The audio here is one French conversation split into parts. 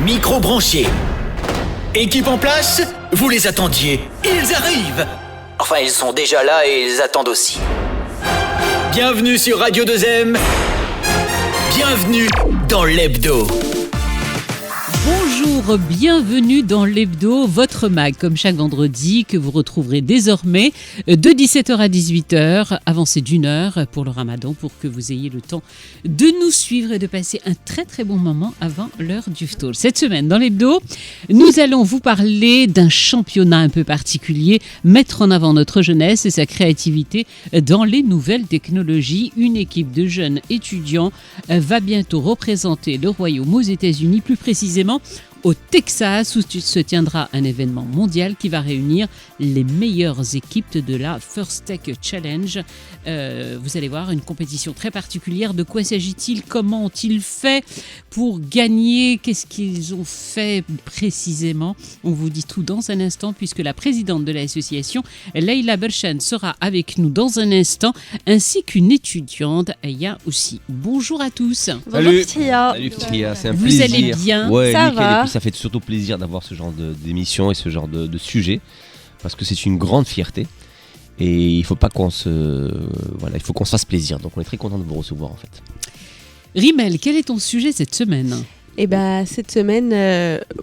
Micro branché. Équipe en place, vous les attendiez. Ils arrivent. Enfin, ils sont déjà là et ils attendent aussi. Bienvenue sur Radio 2M. Bienvenue dans l'hebdo. Bonjour, bienvenue dans l'hebdo, votre mag, comme chaque vendredi, que vous retrouverez désormais de 17h à 18h, avancé d'une heure pour le ramadan, pour que vous ayez le temps de nous suivre et de passer un très très bon moment avant l'heure du ftour. Cette semaine, dans l'hebdo, nous allons vous parler d'un championnat un peu particulier, mettre en avant notre jeunesse et sa créativité dans les nouvelles technologies. Une équipe de jeunes étudiants va bientôt représenter le royaume aux États-Unis, plus précisément au Texas, où se tiendra un événement mondial qui va réunir les meilleures équipes de la First Tech Challenge. Vous allez voir, une compétition très particulière. De quoi s'agit-il? Comment ont-ils fait pour gagner? Qu'est-ce qu'ils ont fait précisément? On vous dit tout dans un instant, puisque la présidente de l'association, Leila Bershan, sera avec nous dans un instant, ainsi qu'une étudiante, Aya aussi. Bonjour à tous. Salut. Salut Ftria, c'est un Vous plaisir. allez bien? Ouais, Ça nickel. va. Et puis ça fait surtout plaisir d'avoir ce genre d'émission et ce genre de sujet, parce que c'est une grande fierté. Et il faut pas qu'on se, il faut qu'on se fasse plaisir. Donc on est très content de vous recevoir en fait. Rimel, quel est ton sujet cette semaine? Eh ben, cette semaine,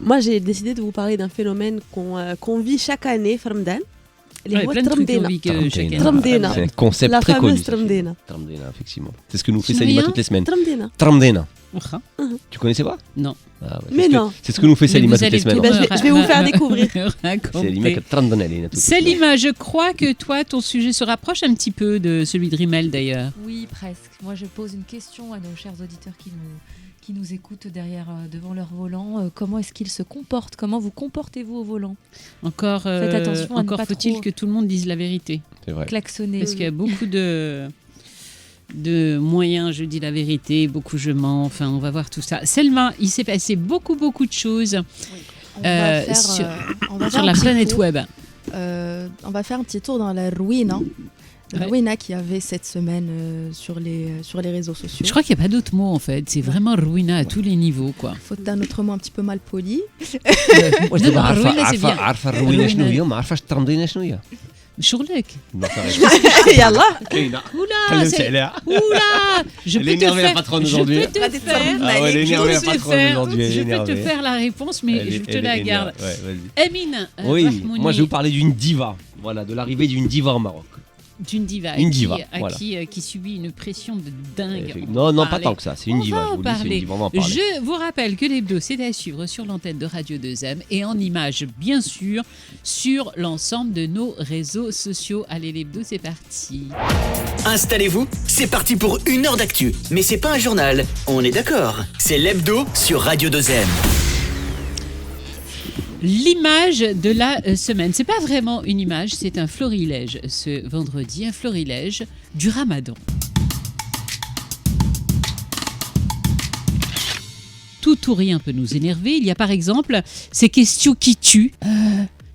moi j'ai décidé de vous parler d'un phénomène qu'on vit chaque année, Ramadan. Ouais, plein de trucs qu'on vit chaque année. Tramdena. C'est un concept La très connu. fameuse Tramdena. Tramdena, effectivement. C'est ce que nous fait Tu Salima souviens toutes les semaines. Tramdena. Tramdena. Enfin, Tu connaissais pas? non. Ah ouais, Mais c'est ce que- non. C'est ce que nous fait Salima Mais vous toutes les allez semaines. tout Ben, je vais vous faire découvrir. Salima qui a Tramdena, Lina, toutes les semaines. Salima, je crois que toi, ton sujet se rapproche un petit peu de celui de Rimel d'ailleurs. Oui, presque. Moi, je pose une question à nos chers auditeurs qui nous écoutent devant leur volant. Comment est-ce qu'ils se comportent? Comment vous comportez-vous au volant? Encore, Faites attention à ne encore pas faut-il trop que tout le monde dise la vérité. C'est vrai. Klaxonner. Parce qu'il y a beaucoup de moyens, je dis la vérité, beaucoup je mens, enfin on va voir tout ça. Selma, il s'est passé beaucoup de choses On va faire, sur, on va sur faire la un petit planète tour. web. On va faire un petit tour dans la ruina. La ruina qu'il y avait cette semaine sur les réseaux sociaux. Je crois qu'il n'y a pas d'autre mot en fait, c'est vraiment ruina à tous les niveaux quoi. Faute d'un autre mot un petit peu mal poli. واش Non, دابا الروينة c'est bien. عارفه الروينه شنو هي ما عارفاش الترمدينه شنو هي شغلك. Non, ça reste. Yallah. كاينه Oula, c'est... Oula, je Elle peux est te énervée, la faire, patronne je aujourd'hui. peux te faire, Ah ouais, elle est énervée, la je peux te patronne faire- aujourd'hui, elle est je peux te énervée. faire la réponse, mais je te la garde. Ouais, vas-y. Amine, Oui, Rahmouni, moi je vais vous parler d'une diva. Voilà, de l'arrivée d'une diva au Maroc. d'une diva, Une diva, voilà. qui subit une pression de dingue. Non, pas parler. tant que ça, c'est une On diva. va Je en vous le dis, c'est parler. une diva, on va en parler. Je vous rappelle que l'hebdo, c'est à suivre sur l'antenne de Radio 2M et en images, bien sûr, sur l'ensemble de nos réseaux sociaux. Allez, l'hebdo, c'est parti. Installez-vous, c'est parti pour une heure d'actu. Mais c'est pas un journal, on est d'accord. C'est l'hebdo sur Radio 2M. L'image de la semaine, c'est pas vraiment une image, c'est un florilège ce vendredi, un florilège du Ramadan. Tout ou rien peut nous énerver. Il y a par exemple ces questions qui tuent.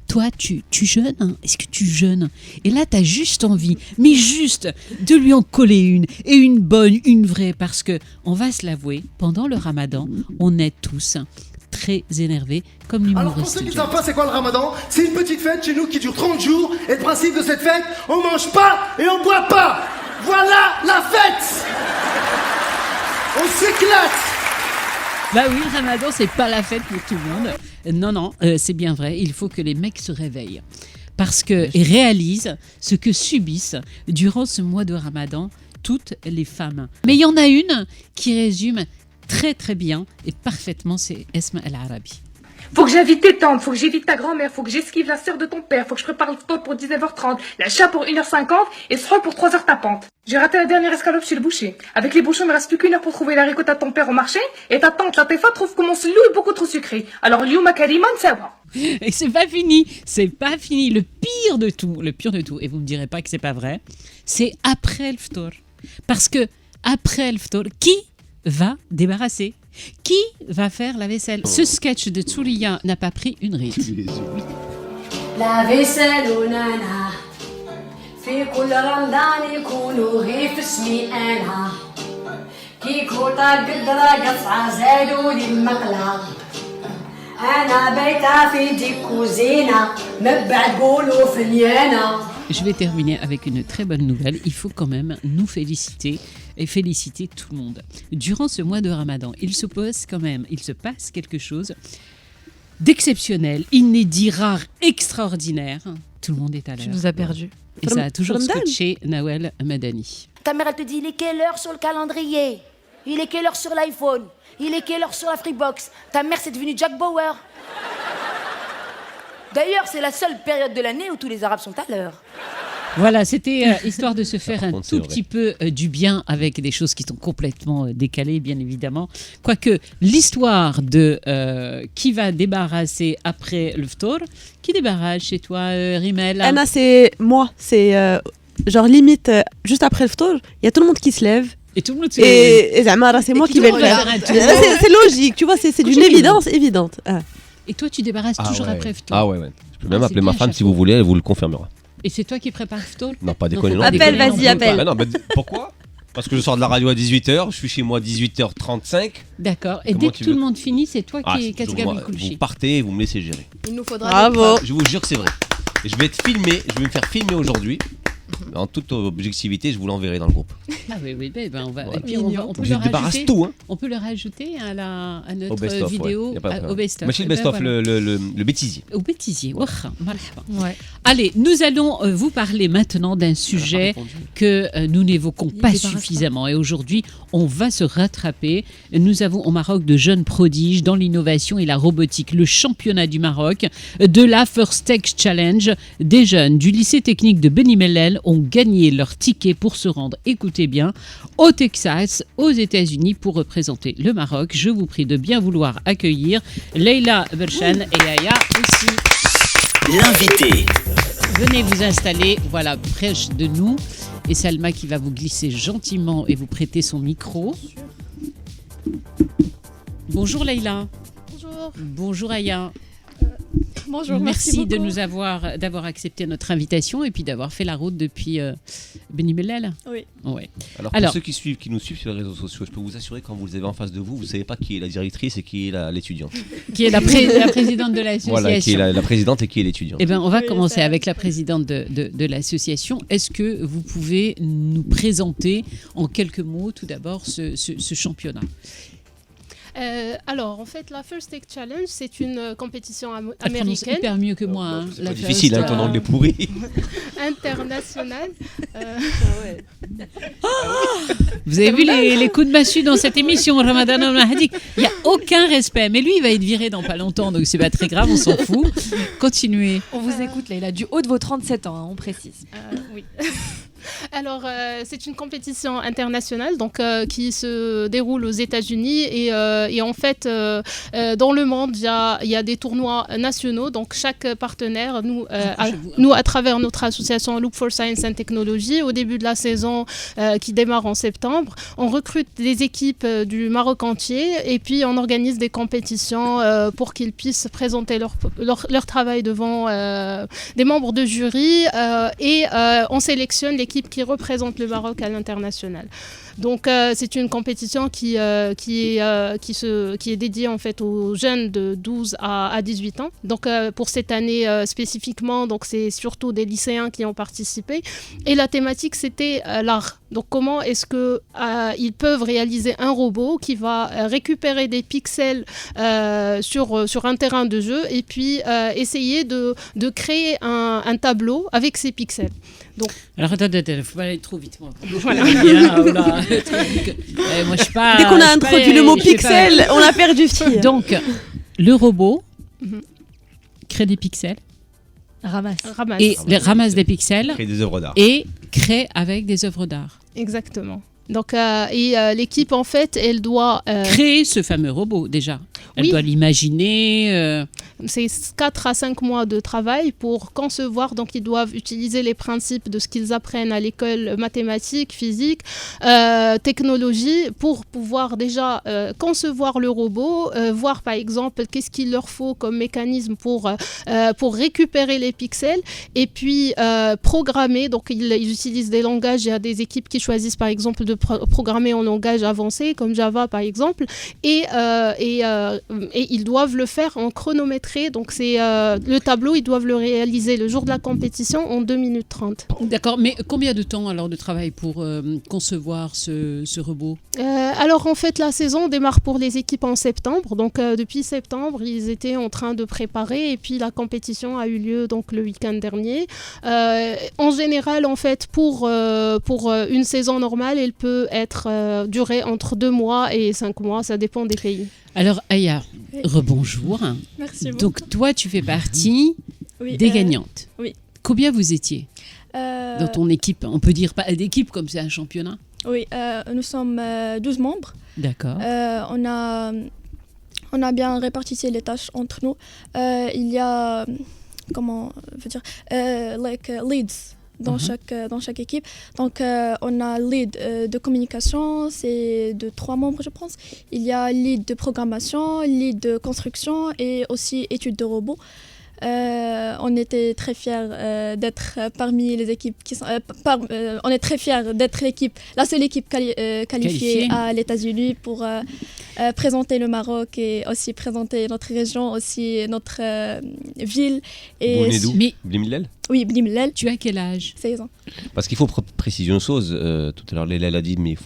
Toi, tu jeûnes hein? Est-ce que tu jeûnes? Et là, tu as juste envie, mais juste, de lui en coller une, et une bonne, une vraie, parce que, on va se l'avouer, pendant le Ramadan, on est tous très énervés, comme Alors pour l'humoriste. ceux qui ne Joe. savent pas c'est quoi le ramadan, c'est une petite fête chez nous qui dure 30 jours et le principe de cette fête, on mange pas et on boit pas. Voilà la fête. On s'éclate. Bah oui, le Ramadan, c'est pas la fête pour tout le monde. Non, c'est bien vrai, il faut que les mecs se réveillent. Parce qu'ils réalisent ce que subissent durant ce mois de Ramadan toutes les femmes. Mais il y en a une qui résume très très bien et parfaitement, c'est Esma El Arabi. Faut que j'invite tes tantes, faut que j'évite ta grand-mère, faut que j'esquive la sœur de ton père, faut que je prépare le taux pour 19h30, l'achat pour 1h50 et ce rôle pour 3h tapante. J'ai raté la dernière escalope chez le boucher. Avec les bouchons, il me reste plus qu'une heure pour trouver la ricotta de ton père au marché et ta tante, la Tefa, trouve que mon slou est beaucoup trop sucré. Alors, Lyouma Kariman, ça va. Et c'est pas fini. Le pire de tout, et vous me direz pas que c'est pas vrai, c'est après le ftour. Parce que après le ftour, qui va débarrasser? Qui va faire la vaisselle? Ce sketch de Tsouria n'a pas pris une ride. La vaisselle au nana في كل رمضان يكونوا غير في اسمي انا كي كوطا القدرة قطعة زادوا لي المقلة أنا بيتها في دي كوزينة مبعد قولوا فنيانة. Je vais terminer avec une très bonne nouvelle. Il faut quand même nous féliciter et féliciter tout le monde. Durant ce mois de Ramadan, il se passe quelque chose d'exceptionnel, inédit, rare, extraordinaire. Tout le monde est à l'heure. Tu nous as perdus. Et ça a toujours scotché Nawel Madani. Ta mère, elle te dit, il est quelle heure sur le calendrier? Il est quelle heure sur l'iPhone? Il est quelle heure sur la Freebox? Ta mère, c'est devenu Jack Bauer. D'ailleurs, c'est la seule période de l'année où tous les Arabes sont à l'heure. Voilà, c'était histoire de se faire un tout petit peu du bien avec des choses qui sont complètement décalées, bien évidemment. Quoique l'histoire de qui va débarrasser après le ftour, qui débarrasse chez toi, Rimel? Anna, c'est moi. C'est genre limite, juste après le ftour, il y a tout le monde qui se lève. Et tout le monde se lève. Et Zamara, c'est moi qui vais le faire. C'est logique, tu vois, c'est d'une évidence évidente. Et toi, tu débarrasses toujours après ftour? Ah ouais. Je peux même appeler ma femme si vous voulez, elle vous le confirmera. Et c'est toi qui prépares Ftour? Non, pas déconner. Non, appelle, vas-y, appelle. Bah non, pourquoi? Parce que je sors de la radio à 18h, je suis chez moi à 18h35. D'accord. Et dès que tout le monde finit, c'est toi qui vous partez et vous me laissez gérer. Il nous faudra. Bravo. Je vous jure que c'est vrai. Et je vais être filmé, je vais me faire filmer aujourd'hui. En toute objectivité, je vous l'enverrai dans le groupe. Ah oui, on va. Voilà. Et puis on peut je le débarrasse rajouter. tout, hein. On peut le rajouter à notre best-of, vidéo, au best-of. Moi, je suis le best-of, le bêtisier. Au bêtisier. Ouais. Allez, nous allons vous parler maintenant d'un sujet que nous n'évoquons pas suffisamment. Et aujourd'hui, on va se rattraper. Nous avons au Maroc de jeunes prodiges dans l'innovation et la robotique. Le championnat du Maroc de la First Tech Challenge. Des jeunes du lycée technique de Beni Mellel ont gagné leur ticket pour se rendre, écoutez bien, au Texas, aux États-Unis, pour représenter le Maroc. Je vous prie de bien vouloir accueillir Leila Bershan et Aya aussi. L'invité. Venez vous installer, voilà, près de nous. Et Salma qui va vous glisser gentiment et vous prêter son micro. Bonjour Leila. Bonjour. Bonjour Aya. Bonjour, merci d'avoir accepté notre invitation et puis d'avoir fait la route depuis Beni Mellel. Oui. Ouais. Alors, pour ceux qui nous suivent sur les réseaux sociaux, je peux vous assurer, quand vous les avez en face de vous, vous ne savez pas qui est la directrice et qui est l'étudiante. Qui est la présidente de l'association. Voilà, qui est la présidente et qui est l'étudiante. Eh bien, on va commencer avec la présidente de l'association. Est-ce que vous pouvez nous présenter en quelques mots tout d'abord ce championnat? Alors, en fait, la First Tech Challenge, c'est une compétition américaine. C'est hyper mieux que moi. Hein, c'est pas difficile, ton anglais pourri. Internationale. Vous avez vu les coups de massue dans cette émission, Ramadan al-Mahdi? Il n'y a aucun respect. Mais lui, il va être viré dans pas longtemps, donc c'est pas très grave, on s'en fout. Continuez. On vous écoute, Leila, du haut de vos 37 ans, hein, on précise. Oui. Alors, c'est une compétition internationale qui se déroule aux États-Unis et en fait, dans le monde, il y a des tournois nationaux. Donc, chaque partenaire, nous, à travers notre association Look for Science and Technology, au début de la saison qui démarre en septembre, on recrute des équipes du Maroc entier et puis on organise des compétitions pour qu'ils puissent présenter leur travail devant des membres de jury et on sélectionne l'équipe qui représente le Maroc à l'international. Donc c'est une compétition qui est dédiée en fait aux jeunes de 12 à 18 ans. Donc pour cette année spécifiquement, donc c'est surtout des lycéens qui ont participé. Et la thématique c'était l'art. Donc comment est-ce que ils peuvent réaliser un robot qui va récupérer des pixels sur un terrain de jeu et puis essayer de créer un tableau avec ces pixels. Donc, alors attends, faut pas aller trop vite. Moi, moi je suis pas. Dès qu'on a introduit le mot pixel, on a perdu fille. Donc, le robot crée des pixels. Ramasse des pixels. Crée des œuvres d'art. Et crée avec des œuvres d'art. Exactement. Donc, l'équipe, en fait, elle doit... créer ce fameux robot, déjà. Elle doit l'imaginer. C'est 4 à 5 mois de travail pour concevoir. Donc, ils doivent utiliser les principes de ce qu'ils apprennent à l'école, mathématiques, physique, technologie, pour pouvoir déjà concevoir le robot, voir, par exemple, qu'est-ce qu'il leur faut comme mécanisme pour récupérer les pixels, et puis programmer. Donc, ils utilisent des langages. Il y a des équipes qui choisissent, par exemple, de programmer en langage avancé comme Java par exemple, et ils doivent le faire en chronométré. Donc c'est le tableau, ils doivent le réaliser le jour de la compétition en 2 minutes 30. D'accord, mais combien de temps alors de travail pour concevoir ce robot ? Alors en fait la saison démarre pour les équipes en septembre, donc depuis septembre ils étaient en train de préparer et puis la compétition a eu lieu donc le week-end dernier. En général en fait pour une saison normale elle peut être durer entre 2 mois et 5 mois, ça dépend des pays. Alors Aya, rebonjour. Merci beaucoup. Donc toi tu fais partie des gagnantes. Oui. Combien vous étiez dans ton équipe ? On peut dire pas d'équipe comme c'est un championnat ? Oui, nous sommes 12 membres. D'accord. On a bien réparti les tâches entre nous. Il y a, leads dans chaque équipe. Donc, on a lead de communication, c'est de 3 membres, je pense. Il y a lead de programmation, lead de construction et aussi études de robots. On était très fiers d'être parmi les équipes qui sont. On est très fiers d'être la seule équipe qualifiée à les États-Unis pour présenter le Maroc et aussi présenter notre région, aussi notre ville. Et vous venez d'où ? Bni Mellel ? Oui, Bni Mellel. Tu as quel âge ? 16 ans. Parce qu'il faut préciser une chose. Tout à l'heure, Léla l'a dit, mais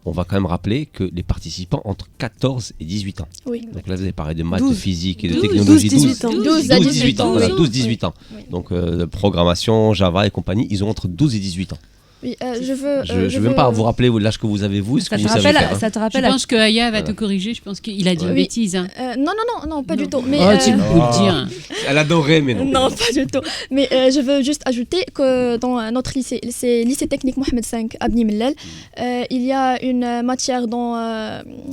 on va quand même rappeler que les participants entre 14 et 18 ans. Oui. Donc là, vous avez parlé de maths, de physique et de technologie. 12-18 ans. Voilà, 12-18 ans. Oui. Donc, programmation, Java et compagnie, ils ont entre 12 et 18 ans. Oui, je veux... Je veux même pas vous rappeler l'âge que vous avez, vous, ce que vous savez faire. Ça te rappelle je pense que Aya va te corriger, je pense qu'il a dit une bêtise. Hein. Non, pas du tout. Mais, tu peux le dire. Elle adorait, mais non. Non, pas du tout. Mais je veux juste ajouter que dans notre lycée, c'est lycée technique Mohamed V à Bni Mellel, il y a une matière dans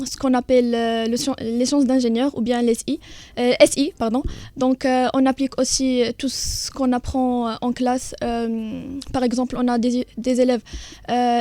ce qu'on appelle les sciences d'ingénieur ou bien les SI, pardon. Donc, on applique aussi tout ce qu'on apprend en classe. Par exemple, on a des élèves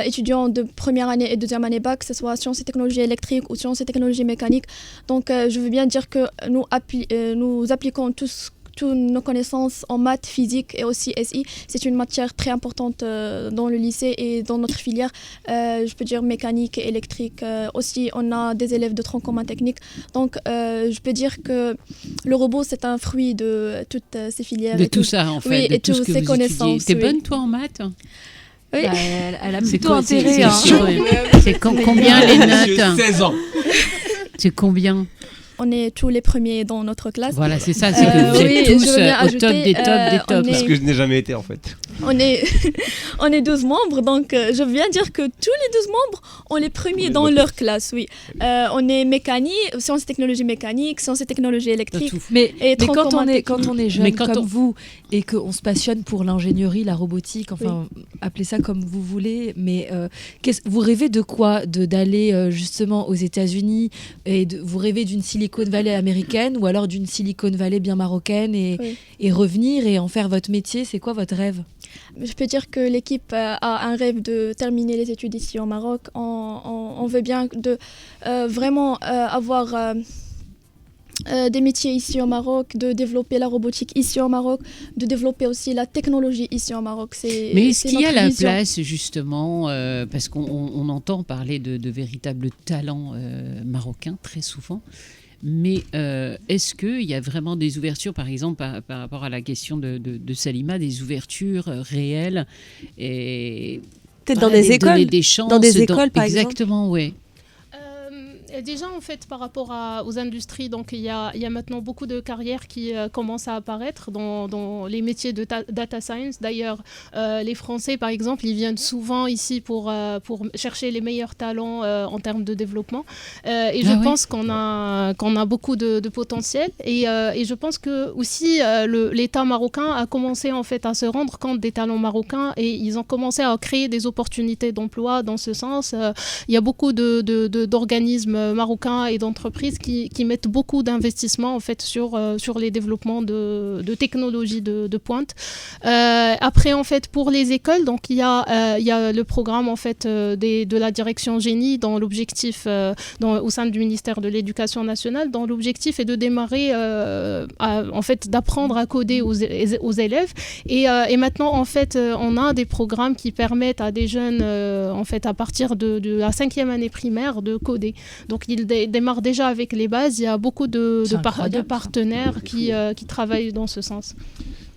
étudiants de première année et deuxième année bac, que ce soit sciences et technologies électriques ou sciences et technologies mécaniques. Donc, je veux bien dire que nous appliquons toutes nos connaissances en maths, physique et aussi SI. C'est une matière très importante dans le lycée et dans notre filière. Je peux dire mécanique et électrique. Aussi, on a des élèves de tronc commun technique. Donc, je peux dire que le robot, c'est un fruit de toutes ces filières. De tout ça, en fait. Oui, de et tout ce que ces vous connaissances. T'es bonne, toi, en maths ? Oui. Elle a plutôt intérêt. C'est combien les notes ? 16 ans. C'est combien ? On est tous les premiers dans notre classe. Voilà, c'est ça, c'est que vous êtes tous au top des tops. C'est ce que je n'ai jamais été, en fait. On est 12 membres, donc je viens dire que tous les 12 membres ont les premiers dans leur classe, oui. On est mécanique, sciences et technologies mécaniques, sciences et technologies électriques. Mais quand on est jeune comme vous et qu'on se passionne pour l'ingénierie, la robotique, enfin, appelez ça comme vous voulez, mais vous rêvez de quoi ? D'aller justement aux États-Unis et vous rêvez d'une Silicon Valley américaine ou alors d'une Silicon Valley bien marocaine et revenir et en faire votre métier ? C'est quoi votre rêve ? Je peux dire que l'équipe a un rêve de terminer les études ici au Maroc. On veut bien vraiment avoir des métiers ici au Maroc, de développer la robotique ici au Maroc, de développer aussi la technologie ici au Maroc. Mais est-ce qu'il y a la place justement, parce qu'on entend parler de véritables talents marocains très souvent, mais est-ce qu'il y a vraiment des ouvertures, par exemple, par rapport à la question de Salima, des ouvertures réelles et peut-être dans des écoles, des chances, par exemple. Exactement, oui. Déjà, en fait, par rapport aux industries, donc il y a maintenant beaucoup de carrières qui commencent à apparaître dans les métiers de data science. D'ailleurs, les Français, par exemple, ils viennent souvent ici pour chercher les meilleurs talents en termes de développement. Et je pense qu'on a beaucoup de potentiel. Et je pense que aussi l'État marocain a commencé en fait à se rendre compte des talents marocains et ils ont commencé à créer des opportunités d'emploi dans ce sens. Il y a beaucoup d'organismes marocains et d'entreprises qui mettent beaucoup d'investissements en fait sur les développements de technologies de pointe. Après en fait pour les écoles, donc il y a le programme en fait de la direction génie dans l'objectif au sein du ministère de l'Éducation nationale, dont l'objectif est de démarrer en fait d'apprendre à coder aux élèves et maintenant en fait on a des programmes qui permettent à des jeunes en fait à partir de la 5e année primaire de coder. Donc ils démarrent déjà avec les bases. Il y a beaucoup de partenaires qui travaillent dans ce sens.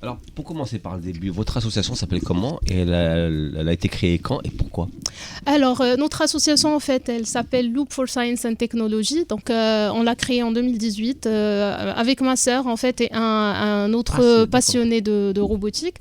Alors, pour commencer par le début, votre association s'appelle comment et elle a été créée quand et pourquoi? Alors, notre association, en fait, elle s'appelle Loop for Science and Technology. Donc, on l'a créée en 2018 avec ma sœur, en fait, et un autre passionné de robotique.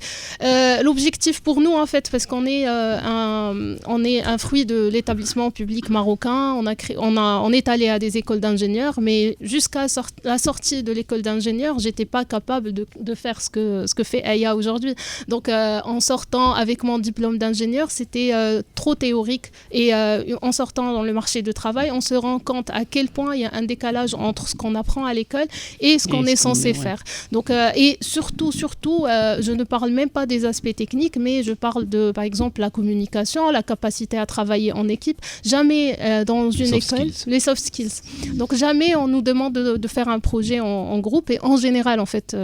L'objectif pour nous, en fait, parce qu'on est un fruit de l'établissement public marocain, on est allé à des écoles d'ingénieurs, mais jusqu'à la sortie de l'école d'ingénieurs, j'étais pas capable de faire ce que fait Aya aujourd'hui. Donc, en sortant avec mon diplôme d'ingénieur, c'était trop théorique. Et en sortant dans le marché du travail, on se rend compte à quel point il y a un décalage entre ce qu'on apprend à l'école et ce qu'on est censé faire. Donc, et surtout, je ne parle même pas des aspects techniques, mais je parle de, par exemple, la communication, la capacité à travailler en équipe. Jamais dans une école, les soft skills. Donc, jamais on nous demande de faire un projet en groupe. Et en général, en fait,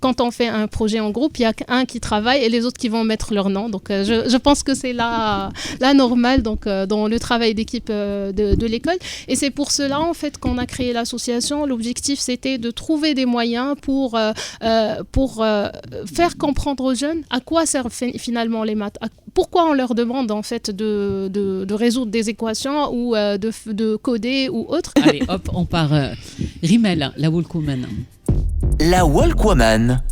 quand on fait un projet en groupe, il y a un qui travaille et les autres qui vont mettre leur nom. Donc, je pense que c'est la normale donc, dans le travail d'équipe de l'école. Et c'est pour cela, en fait, qu'on a créé l'association. L'objectif, c'était de trouver des moyens pour faire comprendre aux jeunes à quoi servent finalement les maths. Pourquoi on leur demande, en fait, de résoudre des équations ou de coder ou autre. Allez, hop, on part. Rimel, la Walkwoman. La Walkwoman.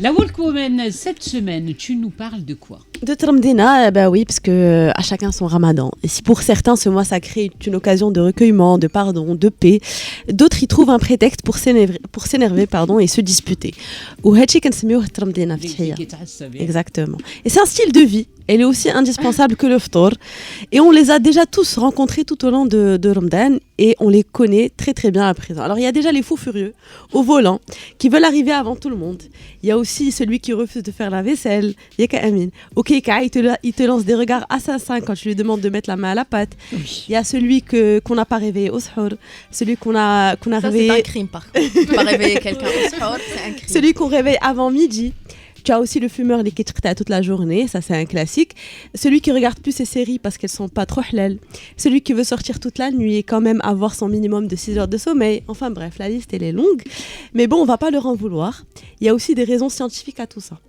La Walkwoman, cette semaine, tu nous parles de quoi? De Tramdina, bah oui, parce que à chacun son ramadan. Et si pour certains, ce mois sacré est une occasion de recueillement, de pardon, de paix, d'autres y trouvent un prétexte pour s'énerver et se disputer. Ou Hachi Kansemio Tramdina, exactement. Et c'est un style de vie. Elle est aussi indispensable que le ftor. Et on les a déjà tous rencontrés tout au long de Ramadan et on les connaît très très bien à présent. Alors il y a déjà les fous furieux au volant qui veulent arriver avant tout le monde. Il y a aussi celui qui refuse de faire la vaisselle, Yaka Amin. Ok, il te lance des regards assassins quand tu lui demandes de mettre la main à la pâte. Oui. Il y a celui qu'on n'a pas réveillé au sahur, celui qu'on a réveillé... Ça c'est un crime par contre. Pas réveiller quelqu'un au sahur, c'est un crime. Celui qu'on réveille avant midi. Tu as aussi le fumeur qui est toute la journée, ça c'est un classique. Celui qui regarde plus ses séries parce qu'elles sont pas trop halal. Celui qui veut sortir toute la nuit et quand même avoir son minimum de 6 heures de sommeil. Enfin bref, la liste elle est longue. Mais bon, on va pas leur en vouloir. Il y a aussi des raisons scientifiques à tout ça.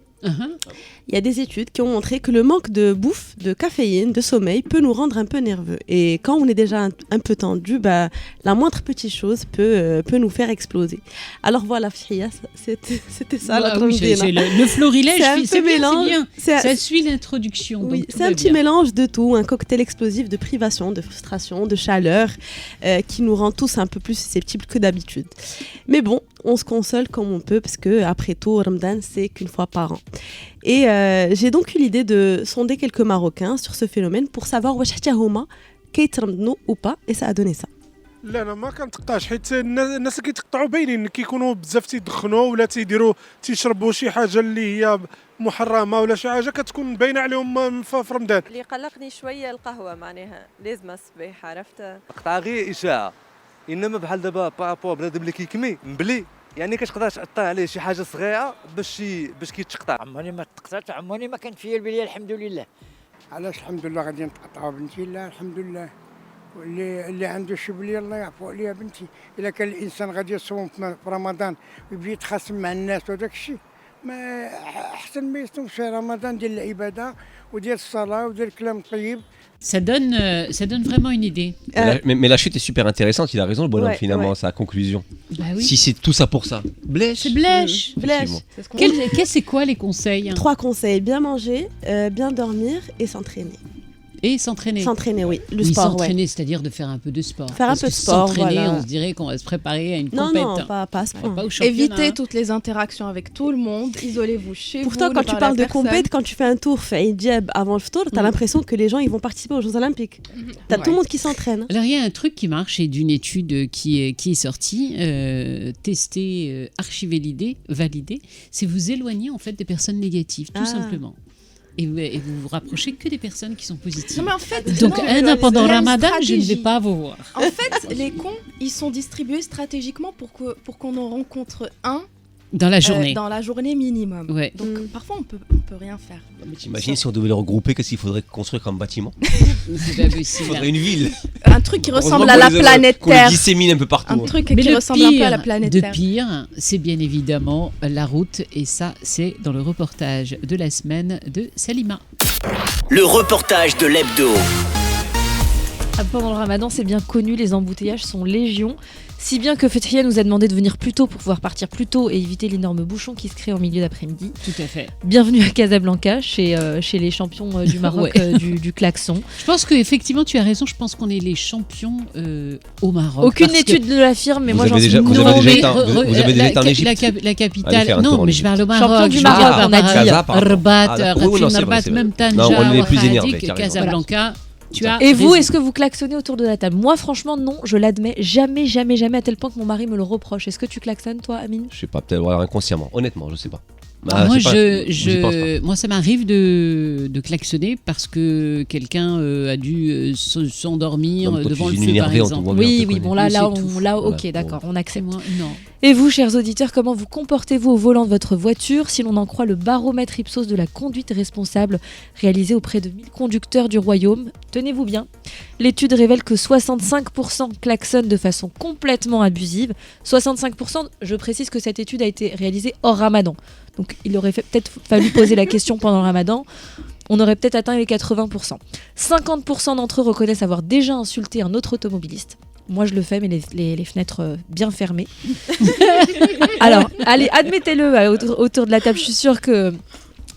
Il y a des études qui ont montré que le manque de bouffe, de caféine, de sommeil peut nous rendre un peu nerveux. Et quand on est déjà un peu tendu, la moindre petite chose peut nous faire exploser. Alors voilà, Fia, c'était ça la Tramdina. Le florilège, c'est mélange. Bien. Ça suit l'introduction. Oui, c'est un petit mélange de tout, un cocktail explosif de privation, de frustration, de chaleur, qui nous rend tous un peu plus susceptibles que d'habitude. Mais bon, on se console comme on peut, parce que après tout, Ramadan, c'est qu'une fois par an. Et j'ai donc eu l'idée de sonder quelques Marocains sur ce phénomène pour savoir واش حتى هما كيترمضوا ou pas, et ça a donné ça. لا انا ما كنتقطعش حيت الناس اللي كيتقطعوا باينين كيكونوا بزاف تيدخنوا ولا تيشربوا شي حاجه اللي هي محرمه ولا شي حاجه كتكون باينه عليهم في رمضان. اللي قلقني شويه القهوه معناها لازم الصباح عرفت قطع غير اشاعه انما بحال دابا بارابور بنادم اللي كيكمي مبلي يعني كتقدر تقطع عليه شي حاجه صغيره باش كيتقطع. عمرني ما تقطعت عمرني ما كانت فيا البليه الحمد لله. علاش الحمد لله غادي نتقطعوا بنتي؟ لا الحمد لله. واللي عنده شي بليه الله يعفو عليها بنتي. الا كان الانسان غادي يصوم في رمضان ويبدا يتخاصم مع الناس وداك الشيء ما احسن ما يصومش في رمضان ديال العباده وديال الصلاه وديال الكلام الطيب. Ça donne vraiment une idée. Mais la chute est super intéressante, il a raison le bonhomme finalement, sa conclusion. Bah oui. Si c'est tout ça pour ça. Blèche. C'est blèche. C'est quoi les conseils? 3 conseils, bien manger, bien dormir et s'entraîner. Et s'entraîner. S'entraîner, oui. Le sport, s'entraîner, c'est-à-dire de faire un peu de sport. Faire un peu de sport, s'entraîner, voilà. on se dirait qu'on va se préparer à une non, compète. Non, pas à ce point. Évitez toutes les interactions avec tout le monde. Isolez-vous chez vous. Pourtant, quand tu parles de compète, quand tu fais un tour fait Diab avant le tour, t'as l'impression que les gens ils vont participer aux Jeux Olympiques. T'as tout le monde qui s'entraîne. Alors, il y a un truc qui marche et d'une étude qui est sortie, testée, archivée, validée, c'est vous éloigner en fait des personnes négatives, tout simplement. Et vous vous rapprochez que des personnes qui sont positives. Non, mais en fait, donc, pendant Ramadan, je ne vais pas vous voir. En fait, les cons, ils sont distribués stratégiquement pour qu'on en rencontre un dans la journée. Dans la journée minimum. Ouais. Donc, parfois, on peut rien faire. Mais t'imagines si on devait les regrouper, qu'est-ce qu'il faudrait construire comme bâtiment? C'est pas possible. Il faudrait une ville. Un truc qui ressemble à la planète Terre. Qu'on les dissémine un peu partout. Un truc qui ressemble un peu à la planète Terre. Le pire, c'est bien évidemment la route. Et ça, c'est dans le reportage de la semaine de Salima. Le reportage de l'hebdo. Pendant le Ramadan, c'est bien connu, les embouteillages sont légion. Si bien que Fethia nous a demandé de venir plus tôt pour pouvoir partir plus tôt et éviter l'énorme bouchon qui se crée en milieu d'après-midi. Tout à fait. Bienvenue à Casablanca, chez les champions du Maroc du klaxon. Je pense qu'effectivement, tu as raison. Je pense qu'on est les champions au Maroc. Aucune étude ne l'affirme, mais moi j'en suis... Vous avez déjà été en Égypte. La capitale... Non, mais je parle au Maroc. Champion du Maroc, on a dit. Rabat, même Tanja, Wahradik, Casablanca... Et vous, est-ce que vous klaxonnez autour de la table? Moi, franchement, non, je l'admets jamais, à tel point que mon mari me le reproche. Est-ce que tu klaxonnes, toi, Amine? Je sais pas, peut-être inconsciemment. Honnêtement, je sais pas. Moi, ça m'arrive de klaxonner parce que quelqu'un a dû s'endormir devant le feu, par exemple. Oui, bon, là, ok, d'accord, on accepte. Non. Et vous, chers auditeurs, comment vous comportez-vous au volant de votre voiture si l'on en croit le baromètre Ipsos de la conduite responsable réalisé auprès de 1000 conducteurs du royaume? Tenez-vous bien, l'étude révèle que 65% klaxonnent de façon complètement abusive. 65%, je précise que cette étude a été réalisée hors Ramadan. Donc il aurait peut-être fallu poser la question pendant le Ramadan. On aurait peut-être atteint les 80%. 50% d'entre eux reconnaissent avoir déjà insulté un autre automobiliste. Moi, je le fais, mais les fenêtres bien fermées. Alors, allez, admettez-le autour de la table. Je suis sûre que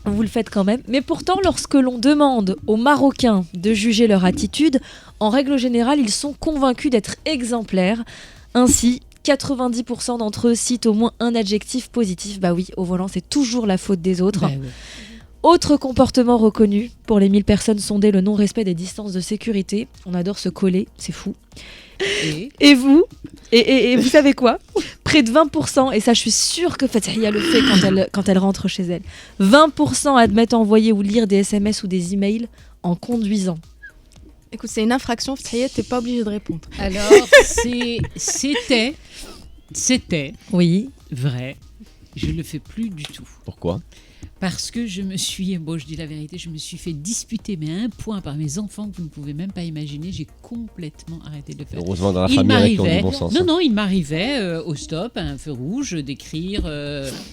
vous le faites quand même. Mais pourtant, lorsque l'on demande aux Marocains de juger leur attitude, en règle générale, ils sont convaincus d'être exemplaires. Ainsi, 90% d'entre eux citent au moins un adjectif positif. Bah oui, au volant, c'est toujours la faute des autres. Bah oui. Autre comportement reconnu pour les 1000 personnes sondées, le non-respect des distances de sécurité. On adore se coller, c'est fou. Et vous vous savez quoi? Près de 20%, et ça je suis sûre que Fatihia le fait quand elle rentre chez elle, 20% admettent envoyer ou lire des SMS ou des emails en conduisant. Écoute, c'est une infraction, Fatihia, t'es pas obligée de répondre. Alors, c'était oui, vrai. Je ne le fais plus du tout. Pourquoi? Parce que je dis la vérité, je me suis fait disputer, mais à un point par mes enfants que vous ne pouvez même pas imaginer, j'ai complètement arrêté de le faire. Heureusement dans la famille qui ont du bon sens. Non, il m'arrivait au stop, à un feu rouge, d'écrire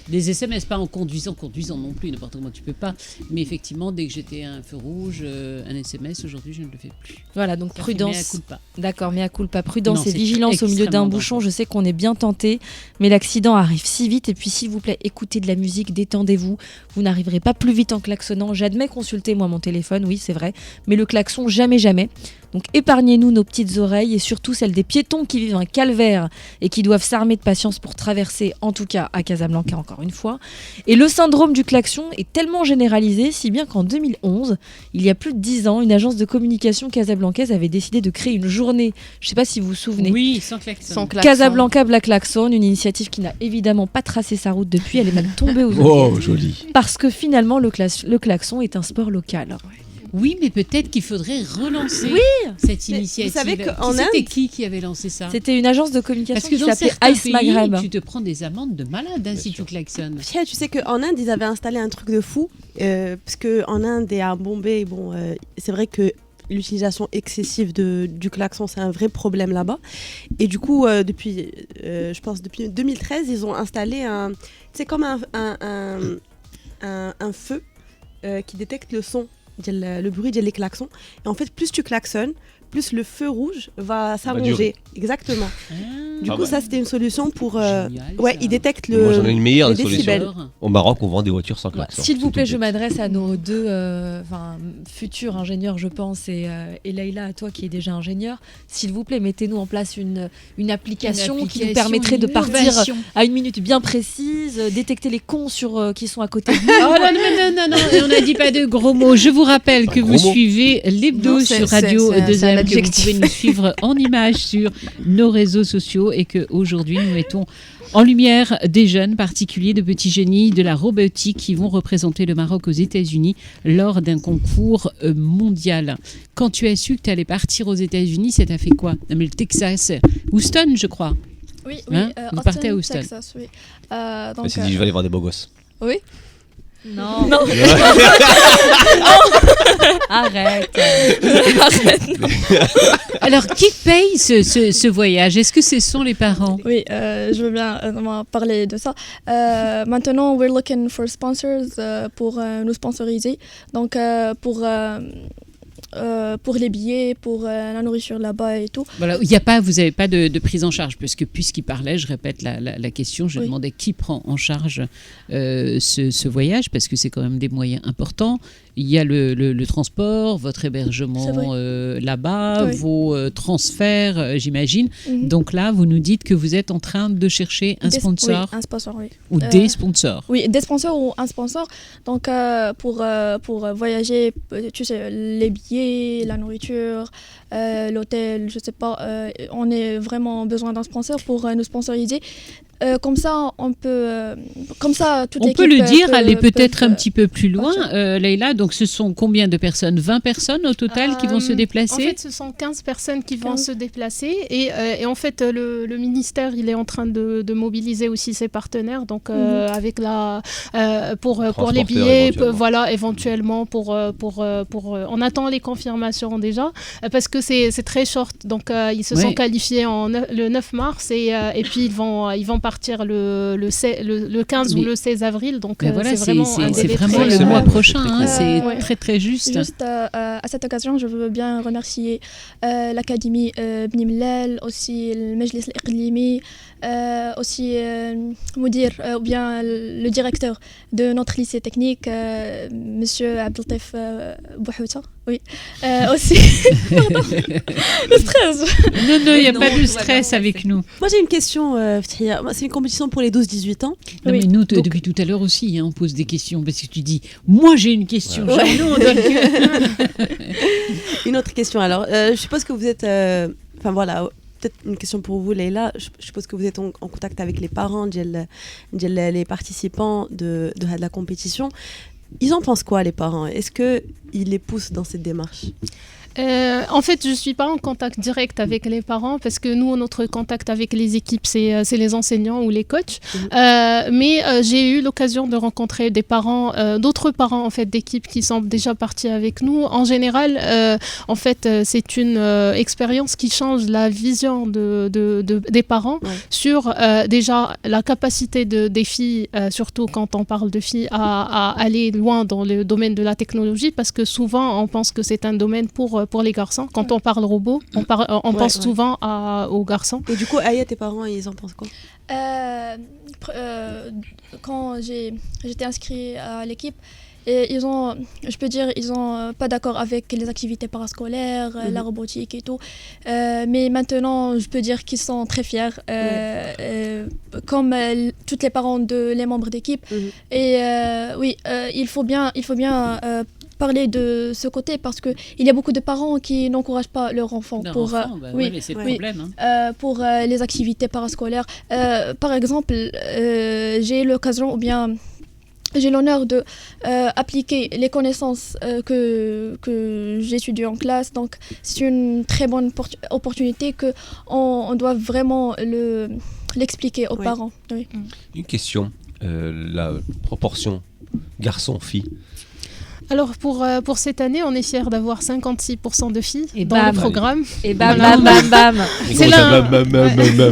des SMS, pas en conduisant non plus, n'importe comment tu peux pas, mais effectivement, dès que j'étais à un feu rouge, un SMS, aujourd'hui je ne le fais plus. Voilà, donc prudence. Mea culpa. D'accord, mea culpa, prudence et vigilance au milieu d'un bouchon, je sais qu'on est bien tenté, mais l'accident arrive si vite, et puis s'il vous plaît, écoutez de la musique, détendez-vous. Vous n'arriverez pas plus vite en klaxonnant. J'admets consulter moi mon téléphone, oui c'est vrai, mais le klaxon jamais. Donc épargnez-nous nos petites oreilles et surtout celles des piétons qui vivent un calvaire et qui doivent s'armer de patience pour traverser, en tout cas à Casablanca encore une fois. Et le syndrome du klaxon est tellement généralisé, si bien qu'en 2011, il y a plus de 10 ans, une agence de communication casablancaise avait décidé de créer une journée, je ne sais pas si vous vous souvenez. Oui, sans klaxon. Casablanca Black Klaxon, une initiative qui n'a évidemment pas tracé sa route depuis, elle est même tombée aux oubliettes. Oh, joli. Parce que finalement, le klaxon est un sport local. Oui, mais peut-être qu'il faudrait relancer cette initiative. Vous savez c'était qui avait lancé ça? C'était une agence de communication qui s'appelait Ice Maghreb. Tu te prends des amendes de malade si tu klaxonnes. Tu sais qu'en Inde, ils avaient installé un truc de fou. Parce qu'en Inde et à Bombay, c'est vrai que l'utilisation excessive du klaxon, c'est un vrai problème là-bas. Et du coup, depuis 2013, ils ont installé comme un feu qui détecte le son. Le bruit des klaxons. Et en fait, plus tu klaxonnes, plus le feu rouge va s'allonger. Exactement. Du coup, ça c'était une solution pour. Ils détectent Moi j'en ai une meilleure les solution. décibels. Au Maroc, on vend des voitures sans klaxon. S'il vous plaît, je m'adresse à nos deux futurs ingénieurs, je pense, et Leïla, à toi qui es déjà ingénieur. S'il vous plaît, mettez-nous en place une application qui nous permettrait de partir à une minute bien précise, détecter les cons qui sont à côté de nous. Oh non, et on n'a dit pas de gros mots. Je vous rappelle que vous suivez l'hebdo sur Radio 2M, que vous pouvez nous suivre en images sur nos réseaux sociaux et qu'aujourd'hui nous mettons en lumière des jeunes particuliers, de petits génies de la robotique qui vont représenter le Maroc aux États-Unis lors d'un concours mondial. Quand tu as su que tu allais partir aux États-Unis, ça t'a fait quoi? Non, mais le Texas, Houston, je crois. Oui, vous partez à Houston. Texas, oui. Elle s'est dit, je vais aller voir des beaux gosses. Oui. Non. Arrête. Alors, qui paye ce voyage? Est-ce que ce sont les parents? Oui, je veux bien parler de ça. Maintenant, we're looking for sponsors pour nous sponsoriser. Donc, pour les billets, pour la nourriture là-bas et tout. Voilà, vous n'avez pas de prise en charge, puisqu'il parlait, je répète la question, je demandais qui prend en charge ce voyage, parce que c'est quand même des moyens importants. Il y a le transport, votre hébergement là-bas, vos transferts, j'imagine. Mm-hmm. Donc là, vous nous dites que vous êtes en train de chercher un sponsor. Oui, un sponsor, oui. Ou des sponsors. Oui, des sponsors ou un sponsor. Donc pour voyager, tu sais, les billets, la nourriture, l'hôtel, je sais pas, on a vraiment besoin d'un sponsor pour nous sponsoriser. Comme ça, on peut. Comme ça, toute l'équipe. On peut le dire, aller peut-être un petit peu plus loin, Leïla. Donc, ce sont combien de personnes? 20 personnes au total qui vont se déplacer? En fait, ce sont 15 personnes qui vont se déplacer. Et en fait, le ministère, il est en train de mobiliser aussi ses partenaires. Donc, avec pour les billets, éventuellement. On attend les confirmations déjà. Parce que c'est très short. Donc, ils se sont qualifiés le 9 mars. Et puis, ils vont partir le 15 ou le 16 avril, donc c'est vraiment le mois prochain, c'est très très juste. Juste à cette occasion, je veux bien remercier l'Académie Bni Mellal, aussi le Majlis al-Iqlimi, aussi Moudir, ou bien le directeur de notre lycée technique, Monsieur Abdeltif Bouhouta. Oui, aussi. Le stress. Non, il n'y a pas de stress avec nous. Moi, j'ai une question, c'est une compétition pour les 12-18 ans. Non, mais nous, depuis tout à l'heure aussi, on pose des questions, parce que tu dis, moi j'ai une question. Une autre question, alors. Je suppose que vous êtes... peut-être une question pour vous, Leïla. Je suppose que vous êtes en contact avec les parents, les participants de la compétition. Ils en pensent quoi, les parents? Est-ce qu'ils les poussent dans cette démarche? En fait, je ne suis pas en contact direct avec les parents parce que nous, notre contact avec les équipes, c'est les enseignants ou les coachs. Mais j'ai eu l'occasion de rencontrer des parents, d'autres parents en fait, d'équipes qui sont déjà partis avec nous. En général, en fait, c'est une expérience qui change la vision des parents sur déjà la capacité des filles, surtout quand on parle de filles, à aller loin dans le domaine de la technologie parce que souvent, on pense que c'est un domaine pour les garçons. Quand on parle robot, on pense souvent aux garçons. Et du coup, Aya, tes parents, ils en pensent quoi? Quand j'étais inscrite à l'équipe, ils ont pas d'accord avec les activités parascolaires, la robotique et tout. Mais maintenant, je peux dire qu'ils sont très fiers, comme tous les parents les membres d'équipe. Et il faut bien parler de ce côté parce qu'il y a beaucoup de parents qui n'encouragent pas leur enfant pour les activités parascolaires. Par exemple, j'ai l'occasion ou bien j'ai l'honneur de appliquer les connaissances que j'étudie en classe. Donc, c'est une très bonne opportunité qu'on doit vraiment l'expliquer aux parents. Oui. Une question, la proportion garçon-fille. Alors pour cette année, on est fiers d'avoir 56% de filles dans bam. le programme. Et bam, bam, bam, bam. C'est là.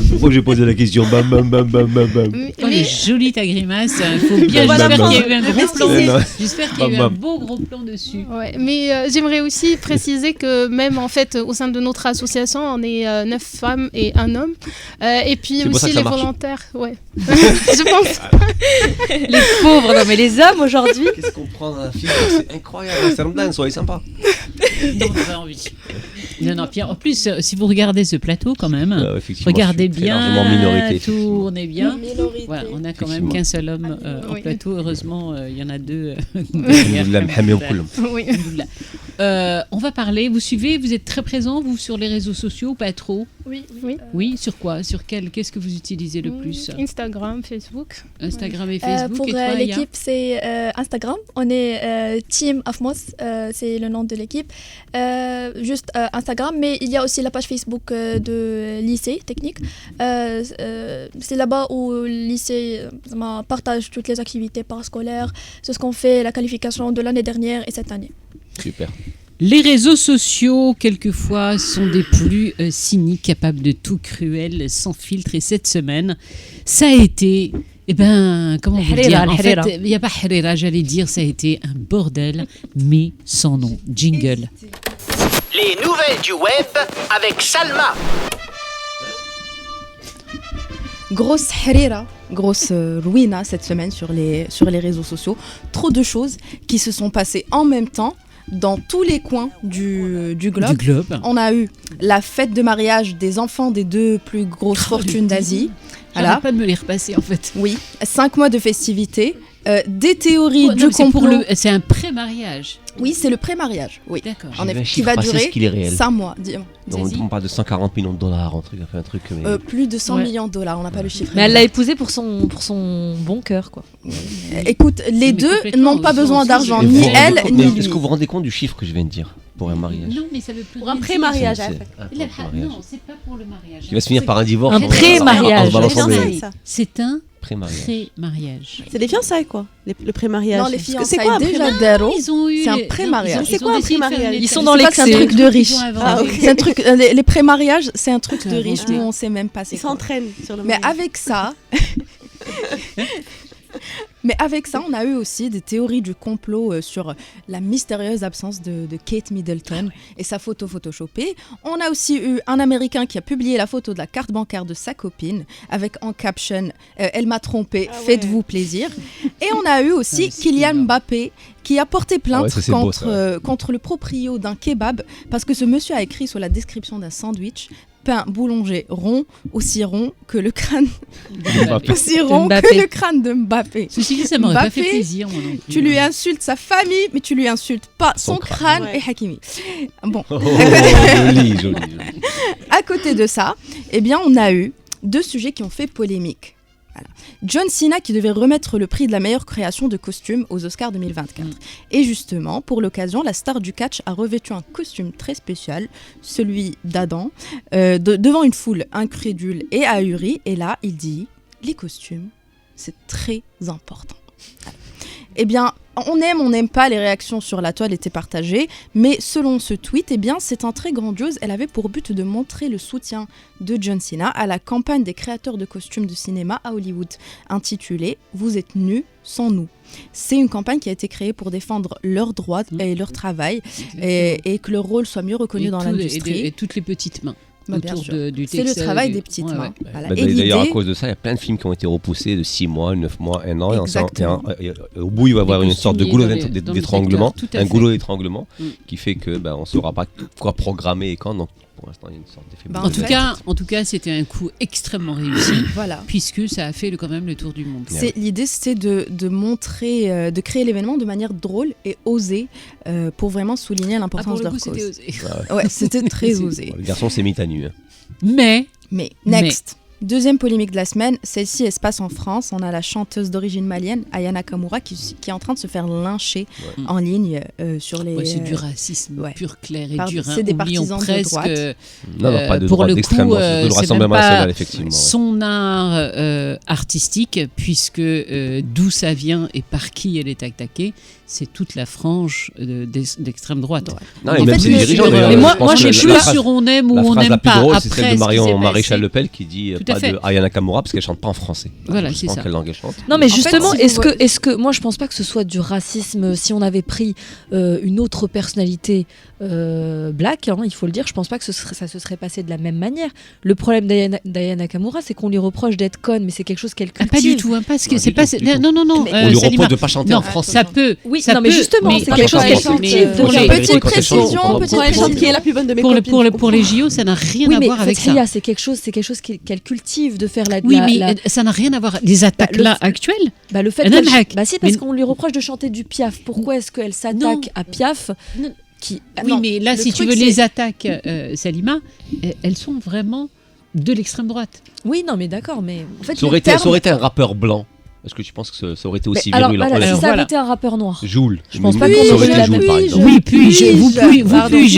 Pourquoi j'ai posé la question bam, bam, bam, bam, bam, bam. Oh, elle est jolie ta grimace. Il faut bien. J'espère qu'il y a eu un gros plan. J'espère qu'il y a eu un beau gros plan dessus. Ouais, mais j'aimerais aussi préciser que même en fait au sein de notre association, on est 9 femmes et 1 homme. Et puis C'est pour ça aussi que ça les marche. volontaires. Ouais. Je pense. Les pauvres, non mais les hommes aujourd'hui. Qu'est-ce qu'on prend dans un film? C'est incroyable, c'est Ramadan, soyez sympa. Non, on a envie. Non, puis en plus, si vous regardez ce plateau quand même, effectivement, regardez je suis largement bien, minorité, tournez bien. Minorité. Voilà, on a quand même qu'un seul homme en plateau. Heureusement, il y en a 2. Oui. On va parler. Vous suivez, vous êtes très présent, vous, sur les réseaux sociaux ou pas trop? Oui. Oui, sur quoi? Sur quel? Qu'est-ce que vous utilisez le plus? Instagram, Facebook. Instagram et Facebook. Pour et toi, Aya? l'équipe, c'est Instagram. On est Team Afmos, c'est le nom de l'équipe. Juste Instagram, mais il y a aussi la page Facebook de lycée technique. C'est là-bas où le lycée partage toutes les activités parascolaires, c'est ce qu'on fait, la qualification de l'année dernière et cette année. Super. Les réseaux sociaux, quelquefois, sont des plus cyniques, capables de tout cruel, sans filtre. Et cette semaine, ça a été... comment vous dire? En fait, il n'y a pas harira, j'allais dire, ça a été un bordel, mais sans nom. Jingle. Les nouvelles du web avec Salma. Grosse harira, grosse ruina cette semaine sur les réseaux sociaux. Trop de choses qui se sont passées en même temps dans tous les coins du globe. On a eu la fête de mariage des enfants des 2 plus grosses fortunes d'Asie. J'arrête pas de me les repasser en fait. Oui, 5 mois de festivités, des théories du complot. C'est un pré-mariage. Oui, c'est le pré-mariage. Oui. D'accord. En effet, qui va durer 5 mois. On parle de 140 millions de dollars, un truc. Mais... plus de 100 millions de dollars, on n'a pas le chiffre. Mais elle l'a épousé pour son bon cœur, quoi. Écoute, les deux n'ont pas besoin d'argent, ni elle, ni lui. Est-ce que vous vous rendez compte du chiffre que je viens de dire pour un mariage? Non, mais ça veut plus pour un pré-mariage. Non, c'est pas pour le mariage. Qui va se finir par un divorce. Un pré-mariage. C'est un pré-mariage. C'est des fiançailles, quoi. Le pré-mariage. Non, les fiançailles déjà d'Aro. C'est un pré-mariage. C'est quoi un pré-mariage? Ils sont dans l'excès. C'est un truc de riche. C'est un truc. Les pré-mariages, c'est un truc de riche. Nous, on sait même pas. Ils s'entraînent sur le. Mais avec ça. Mais avec ça, on a eu aussi des théories du complot sur la mystérieuse absence de Kate Middleton et sa photo photoshopée. On a aussi eu un Américain qui a publié la photo de la carte bancaire de sa copine avec en caption « Elle m'a trompé, faites-vous plaisir ». Et on a eu aussi Kylian Mbappé qui a porté plainte contre le proprio d'un kebab parce que ce monsieur a écrit sur la description d'un sandwich « pain boulanger rond, aussi rond que le crâne aussi rond que le crâne de Mbappé. Ceci dit, ça m'aurait pas fait plaisir, moi non plus. Tu lui insultes sa famille, mais tu lui insultes pas son crâne et Hakimi. Bon. Joli. À côté de ça, eh bien, on a eu 2 sujets qui ont fait polémique. Voilà. John Cena qui devait remettre le prix de la meilleure création de costume aux Oscars 2024. Et justement, pour l'occasion, la star du catch a revêtu un costume très spécial, celui d'Adam, devant une foule incrédule et ahurie. Et là, il dit « Les costumes, c'est très important. » Eh bien, on n'aime pas, les réactions sur la toile étaient partagées, mais selon ce tweet, eh bien, c'est un très grandiose. Elle avait pour but de montrer le soutien de John Cena à la campagne des créateurs de costumes de cinéma à Hollywood, intitulée « Vous êtes nus sans nous ». C'est une campagne qui a été créée pour défendre leurs droits et leur travail et que leur rôle soit mieux reconnu dans l'industrie. Et toutes les petites mains. Bien sûr. C'est le travail des petites mains. Voilà. D'ailleurs, à cause de ça, il y a plein de films qui ont été repoussés de 6 mois, 9 mois, 1 an. Et au bout, il va y avoir une sorte de goulot d'étranglement, qui fait qu'on ne saura pas quoi programmer et quand. Donc, pour l'instant, il y a une sorte d'effet. En tout cas, c'était un coup extrêmement réussi, puisque ça a fait quand même le tour du monde. L'idée, c'était de montrer, de créer l'événement de manière drôle et osée pour vraiment souligner l'importance de leur cause. C'était osé. Ouais, c'était très osé. Le garçon s'est mis à nu. Mais, next. Deuxième polémique de la semaine, celle-ci, elle se passe en France. On a la chanteuse d'origine malienne, Aya Nakamura, qui est en train de se faire lyncher en ligne sur les... c'est du racisme pur, clair et dur. C'est des partisans de droite. Non, pas de droite, d'extrême droite, de le Rassemblement national, effectivement. Son art artistique, puisque d'où ça vient et par qui elle est attaquée, c'est toute la frange d'extrême droite. Non, et même ses dirigeants. Mais moi, je suis plus sur on aime ou on n'aime pas. Après, c'est celle de Marion Maréchal Le Pen qui dit pas de Aya Nakamura parce qu'elle chante pas en français. Voilà, c'est ça. Quelle langue elle chante. Non, mais justement, est-ce que moi je pense pas que ce soit du racisme si on avait pris une autre personnalité black, il faut le dire, je pense pas que ça se serait passé de la même manière. Le problème d'Aya Nakamura, c'est qu'on lui reproche d'être conne, mais c'est quelque chose qu'elle cultive. Pas du tout, parce que c'est pas. Non. On lui reproche de pas chanter en français. Ça peut. Oui, non, mais justement, c'est quelque chose qu'elle cultive. Petite précision, elle chante qui est la plus bonne de mes copines. Pour les JO, ça n'a rien à voir avec ça. C'est quelque chose qu'elle cultive de faire la. Oui, mais ça n'a rien à voir. Les attaques là actuelles. Le fait qu'elle. Bah si, parce qu'on lui reproche de chanter du Piaf. Pourquoi est-ce qu'elle s'attaque à Piaf? Oui, mais là, si tu veux, les attaques, Salima, elles sont vraiment de l'extrême droite. Oui, non, mais d'accord, mais en fait, ça aurait été un rappeur blanc. Est-ce que tu penses que ça aurait été aussi virulent? Si ça avait été un rappeur noir. Joule. Je pense pas qu'on aurait la même. Oui, vous pugez.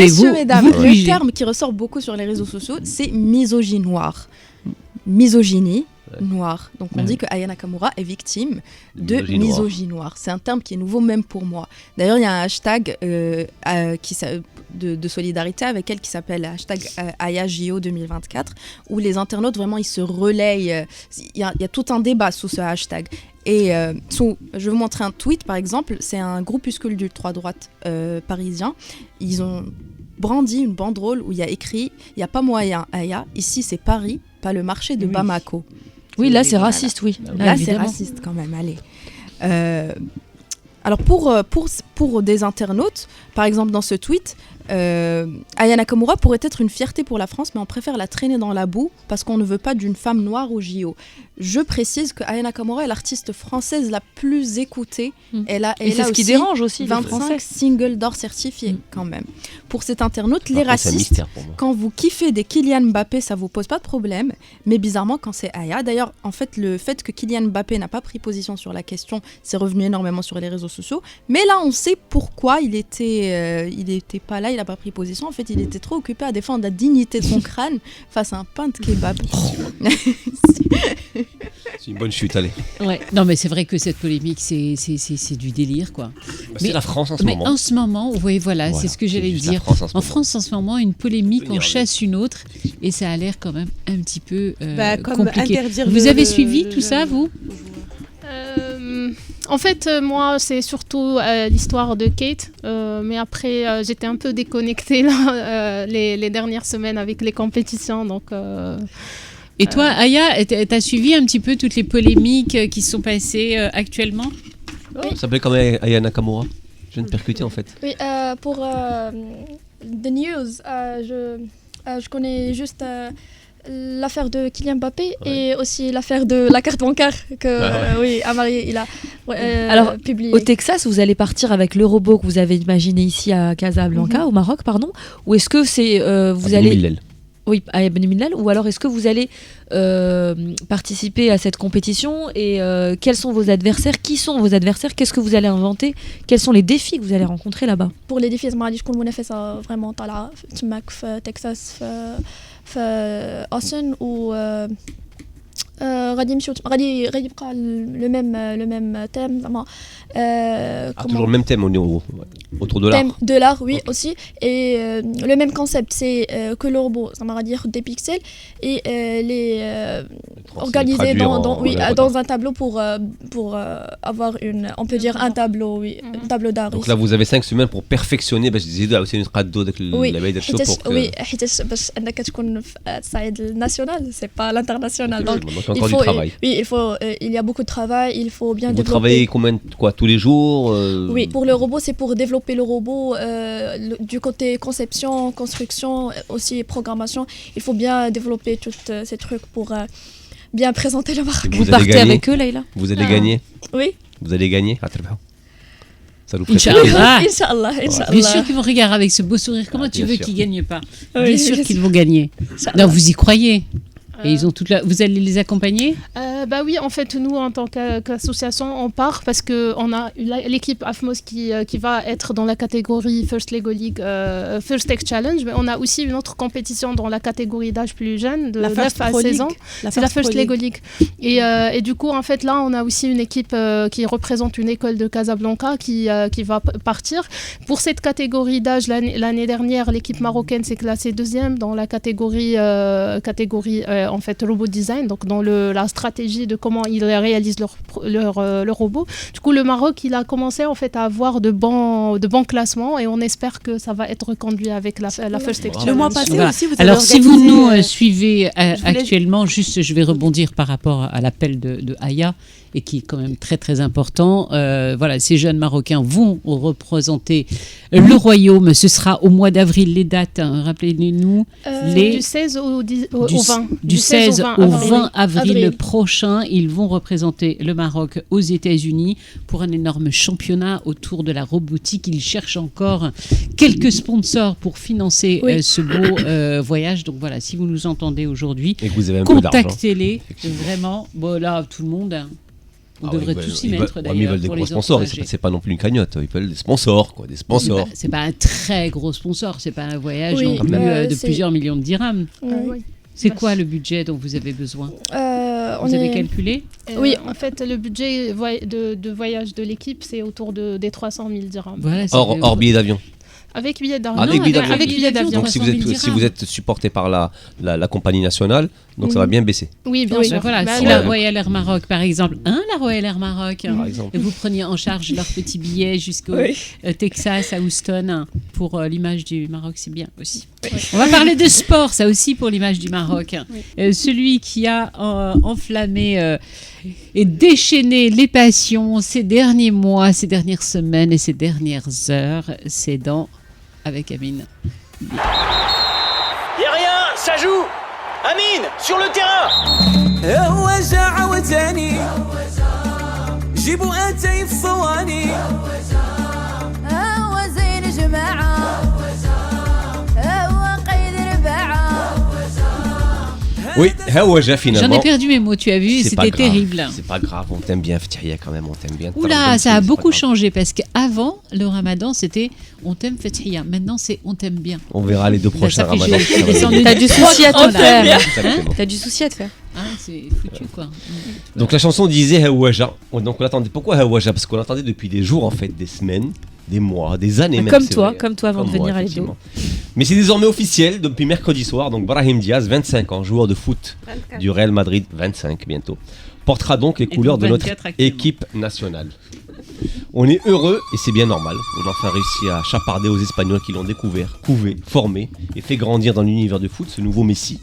Messieurs, mesdames, le terme qui ressort beaucoup sur les réseaux sociaux, c'est misogynie noire. Misogynie noire. Donc on dit que Aya Nakamura est victime de misogynie noire. C'est un terme qui est nouveau même pour moi. D'ailleurs, il y a un hashtag de solidarité avec elle qui s'appelle hashtag AyaJO 2024 où les internautes vraiment ils se relayent. Il y a tout un débat sous ce hashtag. Et je vais vous montrer un tweet par exemple. C'est un groupuscule d'ultra droite parisien. Ils ont brandi une banderole où il y a écrit « Il n'y a pas moyen, Aya. Ici, c'est Paris, pas le marché de Bamako. » Oui, là, c'est raciste, oui. Là, c'est raciste quand même, allez. Alors, pour des internautes, par exemple, dans ce tweet, Aya Nakamura pourrait être une fierté pour la France, mais on préfère la traîner dans la boue parce qu'on ne veut pas d'une femme noire au JO. Je précise que Aya Nakamura est l'artiste française la plus écoutée. Et c'est ce qui dérange aussi 25 singles d'or certifiés quand même. Pour cet internaute, les racistes, quand vous kiffez des Kylian Mbappé, ça vous pose pas de problème. Mais bizarrement, quand c'est Aya, d'ailleurs, en fait, le fait que Kylian Mbappé n'a pas pris position sur la question, c'est revenu énormément sur les réseaux sociaux. Mais là, on sait pourquoi il était pas là, il n'a pas pris position. En fait, il était trop occupé à défendre la dignité de son crâne face à un pain de kebab. C'est une bonne chute, allez. Ouais. Non, mais c'est vrai que cette polémique, c'est du délire, quoi. C'est la France en ce moment. Mais en ce moment, oui, voilà, c'est ce que j'allais dire. En France, en ce moment, une polémique en chasse une autre, et ça a l'air quand même un petit peu compliqué. Vous avez suivi tout ça, vous? En fait, moi, c'est surtout l'histoire de Kate, mais après, j'étais un peu déconnectée là, les dernières semaines avec les compétitions, donc... Et toi, Aya, t'as suivi un petit peu toutes les polémiques qui se sont passées actuellement? Ça s'appelait quand même Aya Nakamura. Je viens de percuter en fait. Oui, pour The News, je connais juste l'affaire de Kylian Mbappé et aussi l'affaire de la carte bancaire que Amari il a alors, publié. Au Texas, vous allez partir avec le robot que vous avez imaginé ici à Casablanca, au Maroc, pardon, ou est-ce que c'est vous allez... Oui, à Ibn Millal, ou alors est-ce que vous allez participer à cette compétition et quels sont vos adversaires? Qui sont vos adversaires? Qu'est-ce que vous allez inventer? Quels sont les défis que vous allez rencontrer là-bas? Pour les défis, je تكون منافسة vraiment طالعة تماك في تكساس في أوستن و غادي يبقى le même thème زعما toujours le même thème autour de l'art. Thème de l'art, oui, aussi. Et le même concept, c'est que le robot, ça va dire des pixels, et les organiser dans un tableau pour avoir on peut dire un tableau, un tableau d'art. Donc là, vous avez 5 semaines pour perfectionner باش تزيدوا عاوتاني تقادوا داك اللعبه ديال الشو pour que... Oui, حيت باش انك تكون في الصعيد الناسيونال, c'est pas l'international. Donc il y a beaucoup de travail, il faut bien développer. Vous travaillez tous les jours? Oui, pour le robot, c'est pour développer le robot du côté conception, construction, aussi programmation. Il faut bien développer tous ces trucs pour bien présenter la marque. Vous partez avec eux, Leïla? Vous allez gagner? Oui. Vous allez gagner? Ça nous fait Inch'Allah. Bien sûr qu'ils vont regarder avec ce beau sourire. Comment tu veux qu'ils ne gagnent pas? Bien sûr qu'ils vont gagner. Non, vous y croyez? Et ils ont vous allez les accompagner? Bah oui, en fait, nous, en tant qu'association, on part parce qu'on a l'équipe AFMOS qui va être dans la catégorie First Lego League, First Tech Challenge, mais on a aussi une autre compétition dans la catégorie d'âge plus jeune, de 9 à 16 ans. C'est la First Lego League. Et du coup, en fait, là, on a aussi une équipe qui représente une école de Casablanca qui va partir. Pour cette catégorie d'âge, l'année dernière, l'équipe marocaine s'est classée deuxième dans la catégorie en fait, robot design, donc dans la stratégie de comment ils réalisent leur robot. Du coup, le Maroc, il a commencé en fait à avoir de bons classements et on espère que ça va être reconduit avec la First Tech Challenge. Le mois passé aussi, vous avez Alors, si vous nous suivez actuellement, juste, je vais rebondir par rapport à l'appel de Aya, et qui est quand même très très important. Voilà, ces jeunes Marocains vont représenter le royaume. Ce sera au mois d'avril, les dates, hein, rappelez-nous. Du 16 au 20. Du 16 au 20 avril prochain, ils vont représenter le Maroc aux États-Unis pour un énorme championnat autour de la robotique. Ils cherchent encore quelques sponsors pour financer ce beau voyage. Donc voilà, si vous nous entendez aujourd'hui, contactez-les. Vraiment, bon là, tout le monde... Hein. On devrait tous y mettre d'ailleurs. Ils veulent des gros sponsors, c'est pas non plus une cagnotte, ils veulent des sponsors, quoi, des sponsors. C'est pas un très gros sponsor, c'est pas un voyage non plus de plusieurs millions de dirhams. C'est quoi le budget dont vous avez besoin? Vous avez calculé? Oui, en fait, le budget de voyage de l'équipe, c'est autour des 300 000 dirhams. Voilà, hors billet d'avion. Avec billet d'avion. Avec billet d'avion. Donc si vous êtes supporté par la compagnie nationale, donc ça va bien baisser. Oui, bien sûr. Voilà, si la Royal Air Maroc, par exemple, la Royal Air Maroc, et vous preniez en charge leur petit billet jusqu'au Texas, à Houston, pour l'image du Maroc, c'est bien aussi. On va parler de sport, ça aussi pour l'image du Maroc. Celui qui a enflammé et déchaîné les passions ces derniers mois, ces dernières semaines et ces dernières heures, c'est avec Amine. Y'a rien, ça joue. Amine, sur le terrain. Oui, finalement. J'en ai perdu mes mots, tu as vu, c'était terrible. C'est pas grave, on t'aime bien, Fethia quand même, on t'aime bien. Oula, ça a beaucoup changé parce qu'avant, le ramadan, c'était on t'aime Fethia. Maintenant, c'est on t'aime bien. On verra les deux prochains ramadans. T'as du souci à te faire. T'as du souci à te faire. Ah, c'est foutu quoi. Donc la chanson disait Hawaja. Donc on l'attendait. Pourquoi Hawaja? Parce qu'on l'attendait depuis des jours en fait, des semaines, des mois, des années même. Comme toi avant de venir à l'Hebdo. Mais c'est désormais officiel depuis mercredi soir. Donc Brahim Diaz, 25 ans, joueur de foot 24. Du Real Madrid, 25 bientôt, portera donc les couleurs de notre équipe nationale. On est heureux et c'est bien normal. On a enfin réussi à chaparder aux Espagnols qui l'ont découvert, couvé, formé et fait grandir dans l'univers de foot ce nouveau Messi,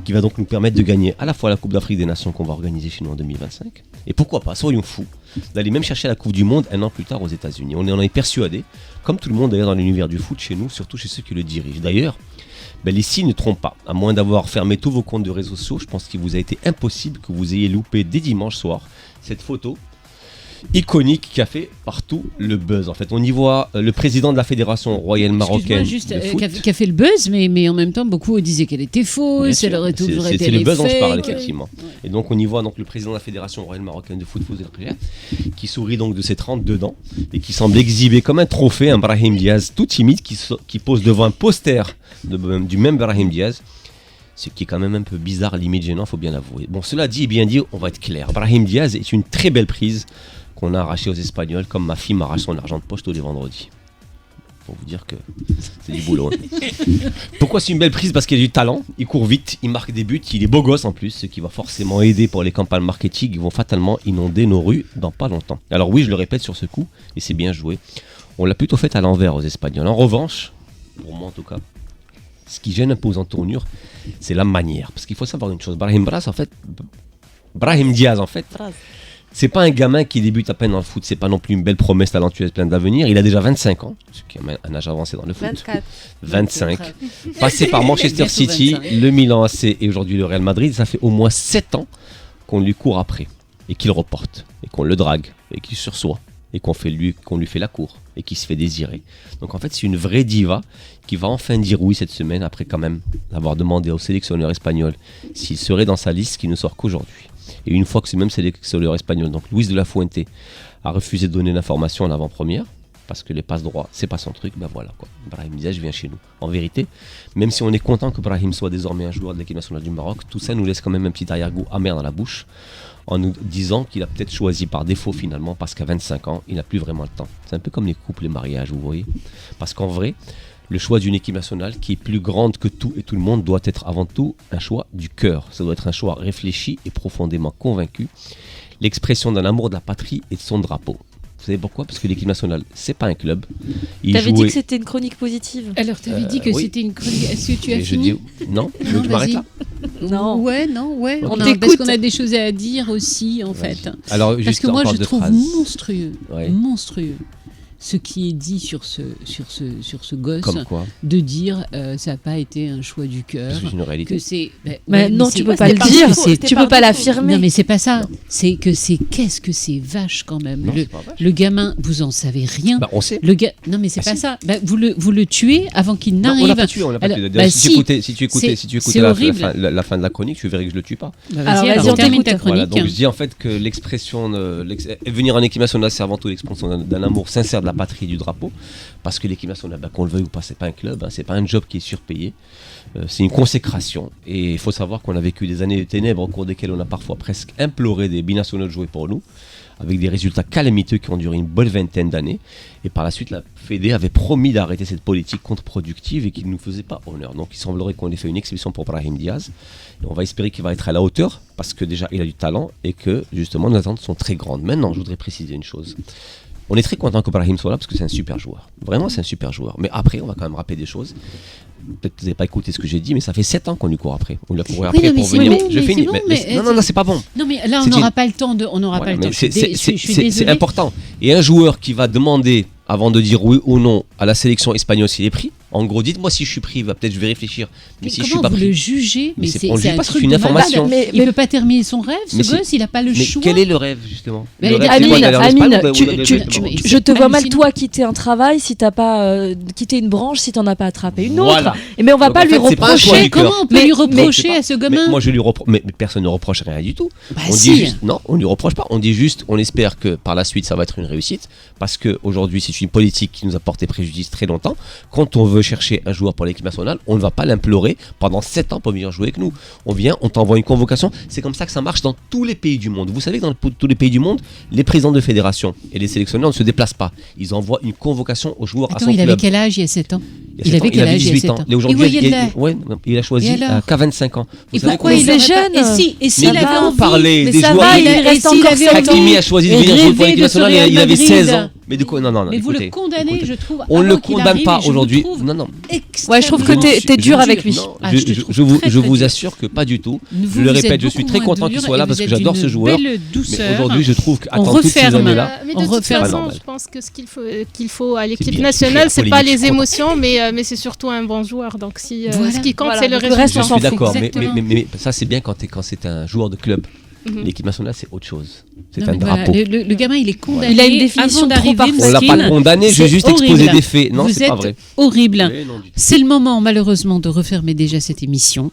qui va donc nous permettre de gagner à la fois la Coupe d'Afrique des Nations qu'on va organiser chez nous en 2025, et pourquoi pas, soyons fous, d'aller même chercher la Coupe du Monde un an plus tard aux États-Unis. On en est persuadé, comme tout le monde d'ailleurs dans l'univers du foot chez nous, surtout chez ceux qui le dirigent. D'ailleurs, les signes ne trompent pas. À moins d'avoir fermé tous vos comptes de réseaux sociaux, je pense qu'il vous a été impossible que vous ayez loupé dès dimanche soir cette photo iconique qui a fait partout le buzz. En fait, on y voit le président de la fédération royale marocaine de foot. Qui a fait le buzz, mais en même temps, beaucoup disaient qu'elle était fausse, elle aurait toujours été c'est le buzz dont je parle, effectivement. Et donc, on y voit donc le président de la fédération royale marocaine de foot, qui sourit donc de ses 32 dents et qui semble exhiber comme un trophée un Brahim Diaz tout timide qui pose devant un poster du même Brahim Diaz. Ce qui est quand même un peu bizarre, limite gênant, faut bien l'avouer. Bon, cela dit et bien dit, on va être clair. Brahim Diaz est une très belle prise qu'on a arraché aux Espagnols, comme ma fille m'arrache son argent de poche tous les vendredis. Pour vous dire que c'est du boulot. Pourquoi c'est une belle prise? Parce qu'il a du talent, il court vite, il marque des buts, il est beau gosse en plus, ce qui va forcément aider pour les campagnes marketing qui vont fatalement inonder nos rues dans pas longtemps. Alors oui, je le répète sur ce coup, et c'est bien joué, on l'a plutôt fait à l'envers aux Espagnols. En revanche, pour moi en tout cas, ce qui gêne un peu aux entournures, c'est la manière. Parce qu'il faut savoir une chose, Brahim Diaz en fait, c'est pas un gamin qui débute à peine dans le foot, c'est pas non plus une belle promesse talentueuse pleine d'avenir. Il a déjà 25 ans, ce qui est un âge avancé dans le foot. 25. Passé par Manchester City, le Milan AC et aujourd'hui le Real Madrid, ça fait au moins 7 ans qu'on lui court après et qu'il reporte et qu'on le drague et qu'il sursoit et qu'on lui fait la cour et qu'il se fait désirer. Donc en fait, c'est une vraie diva qui va enfin dire oui cette semaine après quand même avoir demandé au sélectionneur espagnol s'il serait dans sa liste qui ne sort qu'aujourd'hui. Et une fois que c'est même sélectionneur espagnol, donc Luis de la Fuente, a refusé de donner l'information en avant-première, parce que les passes droits, c'est pas son truc, ben voilà quoi. Brahim Diaz vient chez nous. En vérité, même si on est content que Brahim soit désormais un joueur de l'équipe nationale du Maroc, tout ça nous laisse quand même un petit arrière-goût amer dans la bouche, en nous disant qu'il a peut-être choisi par défaut finalement, parce qu'à 25 ans, il n'a plus vraiment le temps. C'est un peu comme les couples, les mariages, vous voyez. Parce qu'en vrai, le choix d'une équipe nationale qui est plus grande que tout et tout le monde doit être avant tout un choix du cœur. Ça doit être un choix réfléchi et profondément convaincu. L'expression d'un amour de la patrie et de son drapeau. Vous savez pourquoi ? Parce que l'équipe nationale, c'est pas un club. T'avais dit que c'était une chronique positive. Alors, t'avais dit que c'était une chronique. Est-ce que tu as fini ? Non, je m'arrête là. Non. Ouais. Okay. Parce qu'on a des choses à dire aussi, en fait. Alors, parce que moi, je trouve monstrueux. Ouais. Monstrueux. Ce qui est dit sur ce gosse, de dire ça n'a pas été un choix du cœur. C'est une réalité. Que c'est, non, tu peux pas le dire, tu peux pas l'affirmer. Non, mais c'est pas ça. C'est que qu'est-ce que c'est vache quand même. Non, le gamin, vous en savez rien. Bah, on sait. Non, mais c'est pas ça. Bah, vous le tuez avant qu'il n'arrive. On l'a pas tué. Si tu écoutais la fin de la chronique, tu verrais que je le tue pas. Vas-y, on termine ta chronique. Donc je dis en fait que l'expression venir en équipe nationale, c'est avant tout l'expression d'un amour sincère de la patrie et du drapeau, parce que l'équipe nationale, qu'on le veuille ou pas, c'est pas un club, c'est pas un job qui est surpayé, c'est une consécration. Et il faut savoir qu'on a vécu des années de ténèbres au cours desquelles on a parfois presque imploré des binationaux de jouer pour nous, avec des résultats calamiteux qui ont duré une bonne vingtaine d'années. Et par la suite, la Fédé avait promis d'arrêter cette politique contre-productive et qui ne nous faisait pas honneur. Donc il semblerait qu'on ait fait une exception pour Brahim Diaz. Et on va espérer qu'il va être à la hauteur, parce que déjà il a du talent et que justement nos attentes sont très grandes. Maintenant, je voudrais préciser une chose. On est très content que Brahim soit là parce que c'est un super joueur. Vraiment, c'est un super joueur. Mais après, on va quand même rappeler des choses. Peut-être que vous n'avez pas écouté ce que j'ai dit, mais ça fait 7 ans qu'on lui court après. On lui a couru après pour venir. Je finis. Non, c'est pas bon. Non, mais là, on n'aura pas le temps de. C'est important. Et un joueur qui va demander, avant de dire oui ou non à la sélection espagnole s'il est pris, en gros, dites-moi si je suis pris, peut-être je vais réfléchir. Mais si je suis pas pris. Comment vous le jugez ? Mais on le juge pas, c'est une information. Il ne peut pas terminer son rêve, ce gosse, il n'a pas le choix. Quel est le rêve, justement ? Amine, je te vois mal, toi, quitter un travail si tu n'as pas quitté une branche, si tu n'en as pas attrapé une autre. Mais on va pas lui reprocher. Comment on peut lui reprocher à ce gamin ? Moi, je lui reproche. Mais personne ne reproche rien du tout. On dit juste. Non, on lui reproche pas. On dit juste, on espère que par la suite, ça va être une réussite. Parce qu'aujourd'hui, c'est une politique qui nous a porté préjudice très longtemps. Quand on veut chercher un joueur pour l'équipe nationale, on ne va pas l'implorer pendant 7 ans pour venir jouer avec nous. On vient, on t'envoie une convocation. C'est comme ça que ça marche dans tous les pays du monde. Vous savez que dans tous les pays du monde, les présidents de fédération et les sélectionneurs ne se déplacent pas. Ils envoient une convocation aux joueurs à son club. Il avait quel âge il y a 7 ans ? Il avait quel âge il y a 18 ans. Et aujourd'hui, il a choisi qu'à 25 ans. Et pourquoi il est jeune ? Et s'il avait envie, parler des joueurs, Hakimi a choisi de venir jouer pour l'équipe nationale, il avait 16 ans. Mais de quoi ? Non. Mais vous le condamnez, je trouve. On ne le condamne pas aujourd'hui. Non. Ouais, je trouve que t'es dur avec lui. Je vous assure que pas du tout. Je le répète, je suis très content qu'il soit là parce que j'adore ce joueur. Mais aujourd'hui, je trouve qu'attendre toutes ces années-là. Mais de toute façon, je pense que ce qu'il faut à l'équipe nationale, c'est pas les émotions, mais c'est surtout un bon joueur. Donc ce qui compte, c'est le résultat. Je suis d'accord, mais ça c'est bien quand c'est un joueur de club. L'équipe nationale, c'est autre chose. C'est un drapeau. Le gamin, il est condamné. Il a une définition trop parfaite. On l'a pas condamné, je vais juste exposer des faits. Non, c'est pas vrai. Horrible. C'est le moment, malheureusement, de refermer déjà cette émission.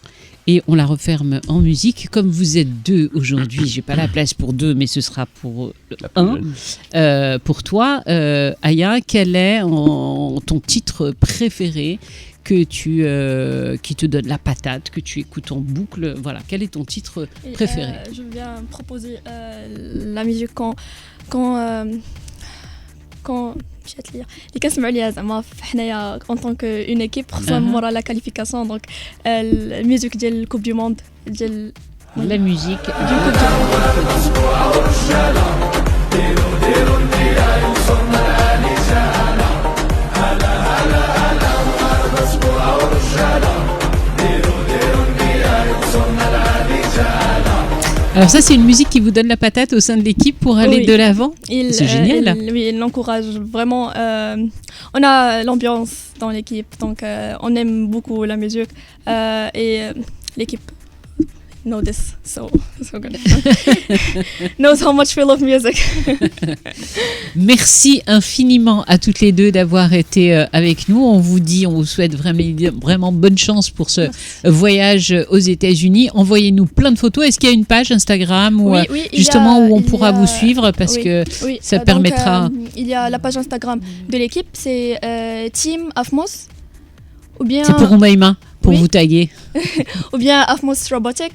Et on la referme en musique. Comme vous êtes 2 aujourd'hui, j'ai pas la place pour 2, mais ce sera pour 1. Pour toi, Aya, quel est ton titre préféré qui te donne la patate, que tu écoutes en boucle, voilà, quel est ton titre préféré ? Je viens proposer la musique quand اللي كنسمعوا ليها زعما حنايا en tant qu'une équipe خصنا مورا la qualification donc الميوزيك ديال الكوب دو موند ديال la musique Alors ça, c'est une musique qui vous donne la patate au sein de l'équipe pour aller de l'avant. C'est génial. Il l'encourage vraiment. On a l'ambiance dans l'équipe, donc on aime beaucoup la musique et l'équipe know this so good. Knows how much we love music. Merci infiniment à toutes les deux d'avoir été avec nous. On vous souhaite vraiment bonne chance pour ce voyage aux États-Unis. Envoyez-nous plein de photos. Est-ce qu'il y a une page Instagram où où on pourra vous suivre parce que ça permettra. Il y a la page Instagram de l'équipe, c'est Team Afmos. Ou bien, c'est pour Oumaima, pour vous taguer. Ou bien Afmos Robotic.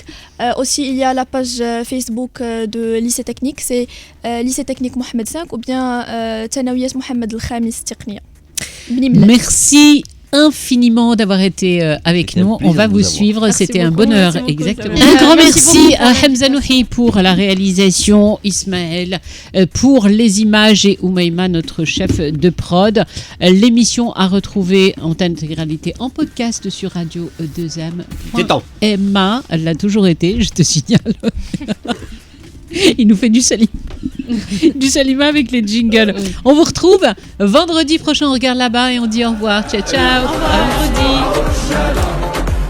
Aussi, il y a la page Facebook de Lycée Technique, c'est Lycée Technique Mohamed V, ou bien Tanawiyat Mohamed El-Khamis Technia. Merci infiniment d'avoir été avec nous. On va vous suivre. C'était un bonheur. Exactement. Un grand merci à Hamza Nouhi pour la réalisation, Ismaël pour les images et Oumaima, notre chef de prod. L'émission à retrouver en intégralité en podcast sur radio2m. Emma, elle l'a toujours été, je te signale. Il nous fait du salima avec les jingles. On vous retrouve vendredi prochain. On regarde là-bas et on dit au revoir. Ciao, ciao. À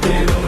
vendredi.